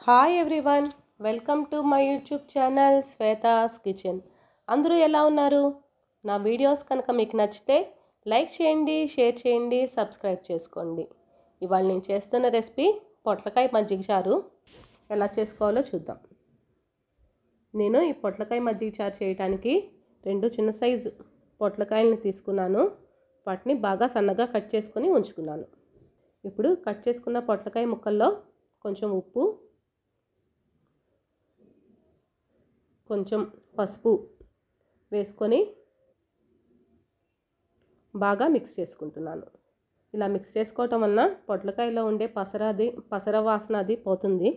Hi everyone, welcome to my YouTube channel Shweta's kitchen. అందరూ ఎలా ఉన్నారు? నా వీడియోస్ కనుక మీకు నచ్చితే లైక్ చేయండి, షేర్ చేయండి, సబ్స్క్రైబ్ చేసుకోండి. ఇవాళ నేను చేస్తున్న రెసిపీ పొట్లకాయ మజ్జిగ చారు. ఎలా చేసుకోవాలో చూద్దాం. నేను ఈ పొట్లకాయ మజ్జిగ చారు చేయడానికి 2 చిన్న సైజు పొట్లకాయలను తీసుకున్నాను. వాటిని బాగా సన్నగా కట్ చేసుకొని ఉంచుకున్నాను. ఇప్పుడు కట్ చేసుకున్న పొట్లకాయ ముక్కల్లో కొంచెం ఉప్పు, కొంచెం పసుపు వేసుకొని బాగా మిక్స్ చేసుకుంటున్నాను. ఇలా మిక్స్ చేసుకోవటం వలన పొట్లకాయలో ఉండే పసర వాసన అది పోతుంది.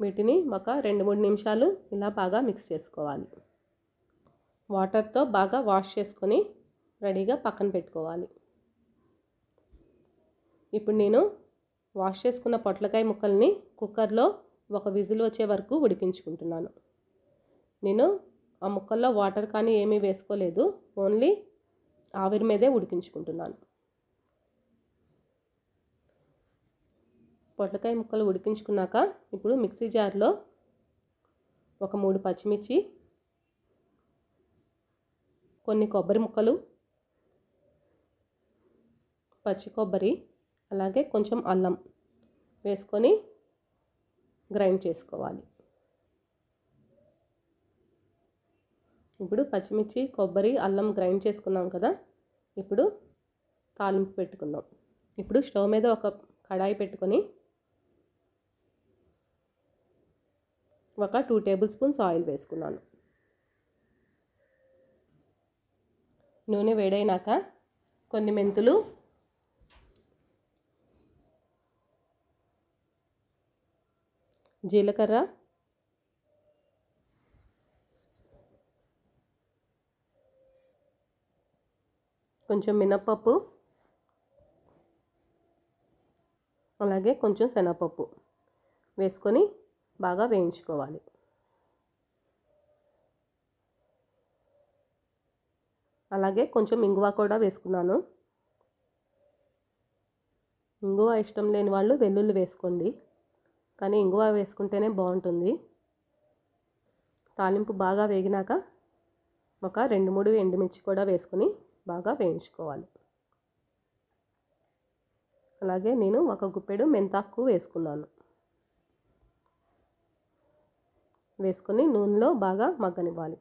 వీటిని ఒక 2-3 నిమిషాలు ఇలా బాగా మిక్స్ చేసుకోవాలి. వాటర్తో బాగా వాష్ చేసుకొని రెడీగా పక్కన పెట్టుకోవాలి. ఇప్పుడు నేను వాష్ చేసుకున్న పొట్లకాయ ముక్కల్ని కుక్కర్లో ఒక విజిల్ వచ్చే వరకు ఉడికించుకుంటున్నాను. నేను ఆ ముక్కల్లో వాటర్ కానీ ఏమీ వేసుకోలేదు, ఓన్లీ ఆవిరి మీదే ఉడికించుకుంటున్నాను. పొట్లకాయ ముక్కలు ఉడికించుకున్నాక ఇప్పుడు మిక్సీ జార్లో ఒక 3 పచ్చిమిర్చి, కొన్ని కొబ్బరి ముక్కలు, పచ్చి కొబ్బరి, అలాగే కొంచెం అల్లం వేసుకొని గ్రైండ్ చేసుకోవాలి. ఇప్పుడు పచ్చిమిర్చి, కొబ్బరి, అల్లం గ్రైండ్ చేసుకున్నాం కదా. ఇప్పుడు తాలింపు పెట్టుకుందాం. ఇప్పుడు స్టవ్ మీద ఒక కడాయి పెట్టుకొని ఒక 2 టేబుల్ స్పూన్స్ ఆయిల్ వేసుకున్నాను. నూనె వేడైనాక కొన్ని మెంతులు, జీలకర్ర, కొంచెం మినప్పప్పు, అలాగే కొంచెం శనగపప్పు వేసుకొని బాగా వేయించుకోవాలి. అలాగే కొంచెం ఇంగువ కూడా వేసుకున్నాను. ఇంగువ ఇష్టం లేని వాళ్ళు వెల్లుల్లి వేసుకోండి, కానీ ఇంగువ వేసుకుంటేనే బాగుంటుంది. తాలింపు బాగా వేగినాక ఒక 2-3 ఎండుమిర్చి కూడా వేసుకొని బాగా వేయించుకోవాలి. అలాగే నేను ఒక గుప్పెడు మెంతాకు వేసుకున్నాను. వేసుకొని నూనెలో బాగా మగ్గనివ్వాలి.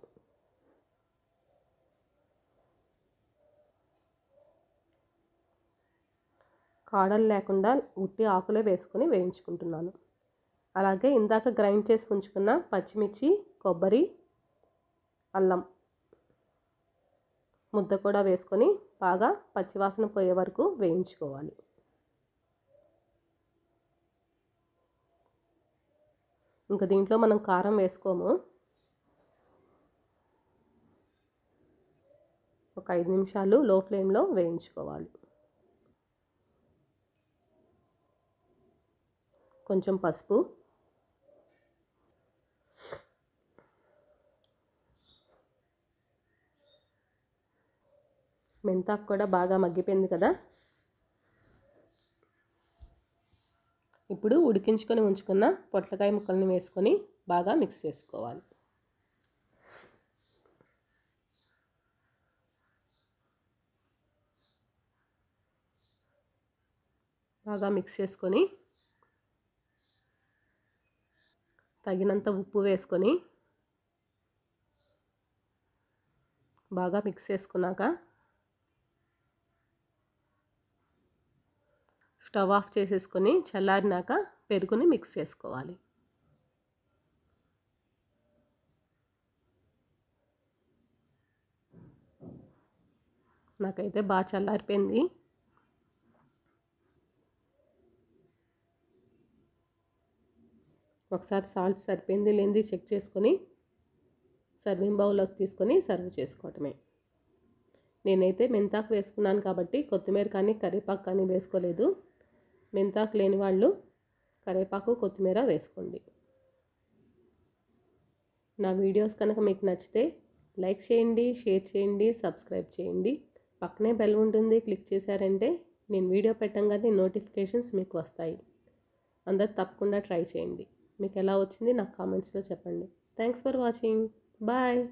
కాడలు లేకుండా ఉట్టి ఆకులే వేసుకొని వేయించుకుంటున్నాను. అలాగే ఇందాక గ్రైండ్ చేసి ఉంచుకున్న పచ్చిమిర్చి, కొబ్బరి, అల్లం ముద్ద కూడా వేసుకొని బాగా పచ్చివాసన పోయే వరకు వేయించుకోవాలి. ఇంకా దీంట్లో మనం కారం వేసుకోము. ఒక 5 నిమిషాలు లో ఫ్లేమ్లో వేయించుకోవాలి. కొంచెం పసుపు, మెంతాకు కూడా బాగా మగ్గిపోయింది కదా. ఇప్పుడు ఉడికించుకొని ఉంచుకున్న పొట్లకాయ ముక్కల్ని వేసుకొని బాగా మిక్స్ చేసుకోవాలి. బాగా మిక్స్ చేసుకొని తగినంత ఉప్పు వేసుకొని బాగా మిక్స్ చేసుకున్నాక స్టవ్ ఆఫ్ చేసేసుకొని చల్లారినాక పెరుగుని మిక్స్ చేసుకోవాలి. నాకైతే బాగా చల్లారిపోయింది. ఒకసారి సాల్ట్ సరిపోయింది లేనిది చెక్ చేసుకొని సర్వింగ్ బౌల్లోకి తీసుకొని సర్వ్ చేసుకోవటమే. నేనైతే మెంతాకు వేసుకున్నాను కాబట్టి కొత్తిమీర కానీ కరివేపాకు కానీ వేసుకోలేదు. మెంతాకు లేని వాళ్ళు కరివేపాకు, కొత్తిమీర వేసుకోండి. నా వీడియోస్ కనుక మీకు నచ్చితే లైక్ చేయండి, షేర్ చేయండి, సబ్స్క్రైబ్ చేయండి. పక్కనే బెల్ ఉంటుంది, క్లిక్ చేశారంటే నేను వీడియో పెట్టంగానే నోటిఫికేషన్స్ మీకు వస్తాయి. అందరు తప్పకుండా ట్రై చేయండి. మీకు ఎలా వచ్చింది నాకు కామెంట్స్లో చెప్పండి. Thanks for watching. బాయ్.